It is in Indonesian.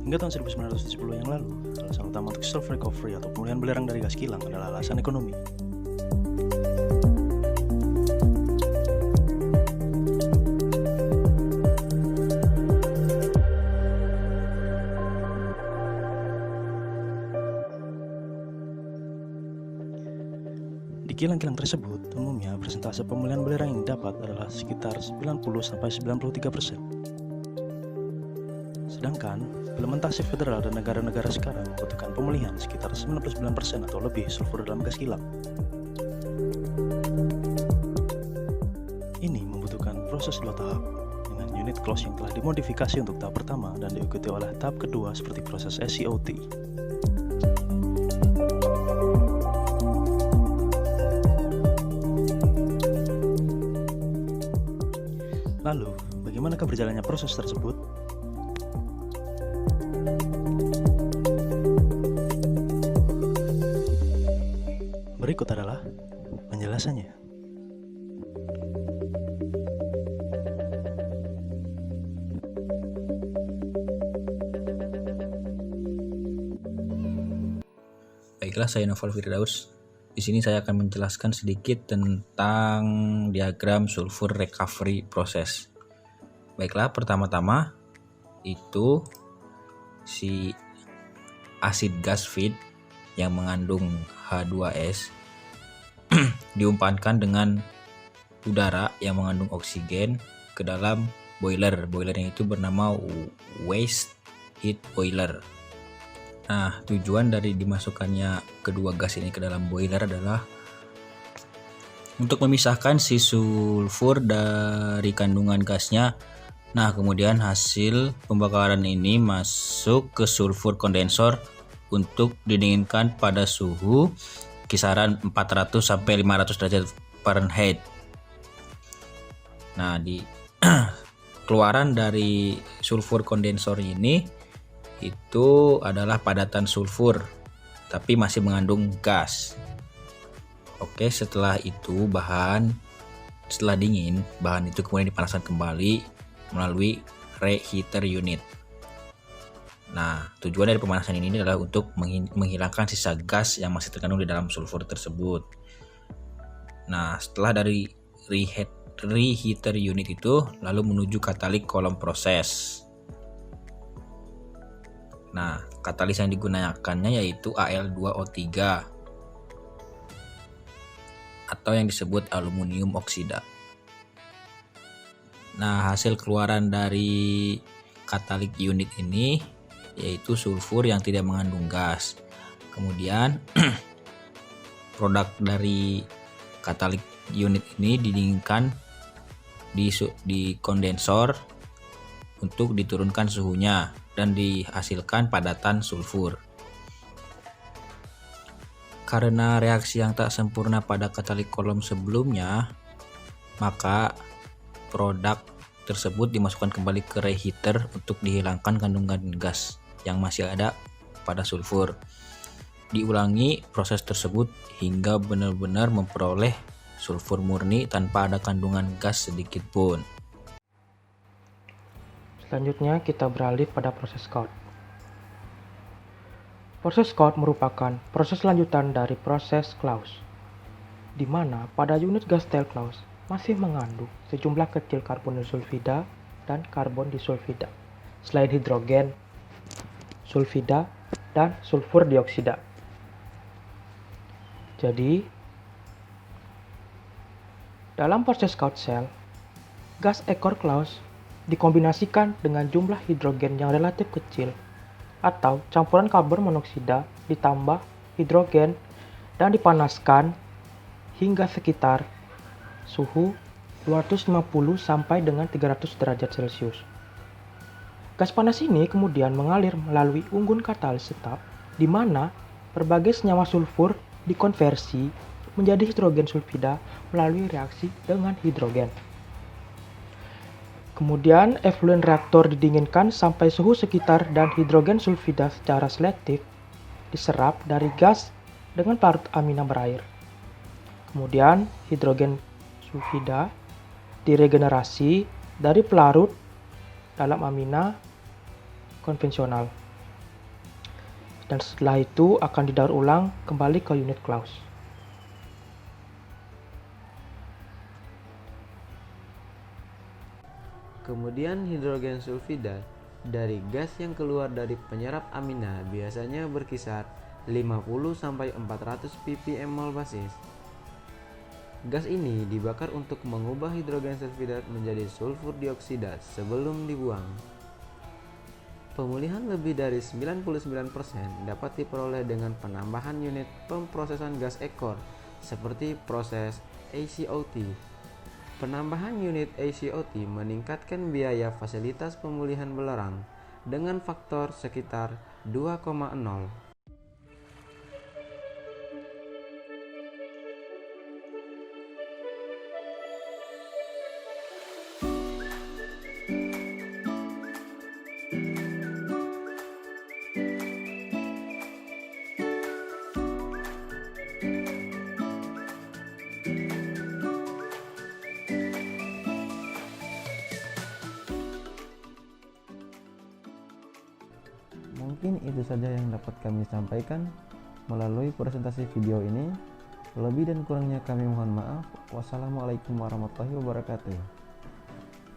Hingga tahun 1970 yang lalu, alasan utama untuk self-recovery atau pemulihan belerang dari gas kilang adalah alasan ekonomi. Di kilang-kilang tersebut, umumnya persentase pemulihan belerang yang didapat adalah sekitar 90-93%. Sedangkan, implementasi federal dan negara-negara sekarang membutuhkan pemulihan sekitar 99% atau lebih sulfur dalam gas kilang. Ini membutuhkan proses 2 tahap, dengan unit close yang telah dimodifikasi untuk tahap pertama dan diikuti oleh tahap kedua seperti proses SCOT. Lalu, bagaimanakah berjalannya proses tersebut? Berikut adalah penjelasannya. Baiklah, saya Noval Firdaus. Di sini saya akan menjelaskan sedikit tentang diagram sulfur recovery process. Baiklah, pertama-tama itu si asid gas feed yang mengandung H2S diumpankan dengan udara yang mengandung oksigen ke dalam boiler. Boilernya itu bernama waste heat boiler. Nah, tujuan dari dimasukkannya kedua gas ini ke dalam boiler adalah untuk memisahkan si sulfur dari kandungan gasnya. Nah, kemudian hasil pembakaran ini masuk ke sulfur kondensor untuk didinginkan pada suhu kisaran 400 sampai 500 derajat Fahrenheit. Nah, di keluaran dari sulfur kondensor ini itu adalah padatan sulfur tapi masih mengandung gas. Oke, setelah itu setelah dingin, bahan itu kemudian dipanaskan kembali melalui reheater unit. Nah, tujuan dari pemanasan ini adalah untuk menghilangkan sisa gas yang masih terkandung di dalam sulfur tersebut. Nah, setelah dari reheater unit itu lalu menuju katalis kolom proses. Nah, katalis yang digunakannya yaitu Al2O3 atau yang disebut aluminium oksida. Nah, hasil keluaran dari katalis unit ini yaitu sulfur yang tidak mengandung gas. Kemudian produk dari katalis unit ini didinginkan di kondensor untuk diturunkan suhunya dan dihasilkan padatan sulfur. Karena reaksi yang tak sempurna pada katalis kolom sebelumnya, maka produk tersebut dimasukkan kembali ke reheater untuk dihilangkan kandungan gas yang masih ada pada sulfur. Diulangi proses tersebut hingga benar-benar memperoleh sulfur murni tanpa ada kandungan gas sedikit pun. Selanjutnya kita beralih pada proses scout. Proses scout merupakan proses lanjutan dari proses Claus, di mana pada unit gas tel Claus masih mengandung sejumlah kecil karbon disulfida dan karbon disulfida, selain hidrogen, sulfida, dan sulfur dioksida. Jadi, dalam proses scout cell, gas ekor Claus dikombinasikan dengan jumlah hidrogen yang relatif kecil atau campuran karbon monoksida ditambah hidrogen dan dipanaskan hingga sekitar suhu 250 sampai dengan 300 derajat Celcius. Gas panas ini kemudian mengalir melalui unggun katalis tetap di mana berbagai senyawa sulfur dikonversi menjadi hidrogen sulfida melalui reaksi dengan hidrogen. Kemudian efluen reaktor didinginkan sampai suhu sekitar dan hidrogen sulfida secara selektif diserap dari gas dengan pelarut amina berair. Kemudian hidrogen sulfida diregenerasi dari pelarut dalam amina konvensional dan setelah itu akan didaur ulang kembali ke unit Claus. Kemudian hidrogen sulfida dari gas yang keluar dari penyerap amina biasanya berkisar 50-400 ppm mol basis. Gas ini dibakar untuk mengubah hidrogen sulfida menjadi sulfur dioksida sebelum dibuang. Pemulihan lebih dari 99% dapat diperoleh dengan penambahan unit pemrosesan gas ekor seperti proses ACOT. Penambahan unit ACOT meningkatkan biaya fasilitas pemulihan belerang dengan faktor sekitar 2,0. Mungkin itu saja yang dapat kami sampaikan melalui presentasi video ini. Lebih dan kurangnya kami mohon maaf. Wassalamualaikum warahmatullahi wabarakatuh.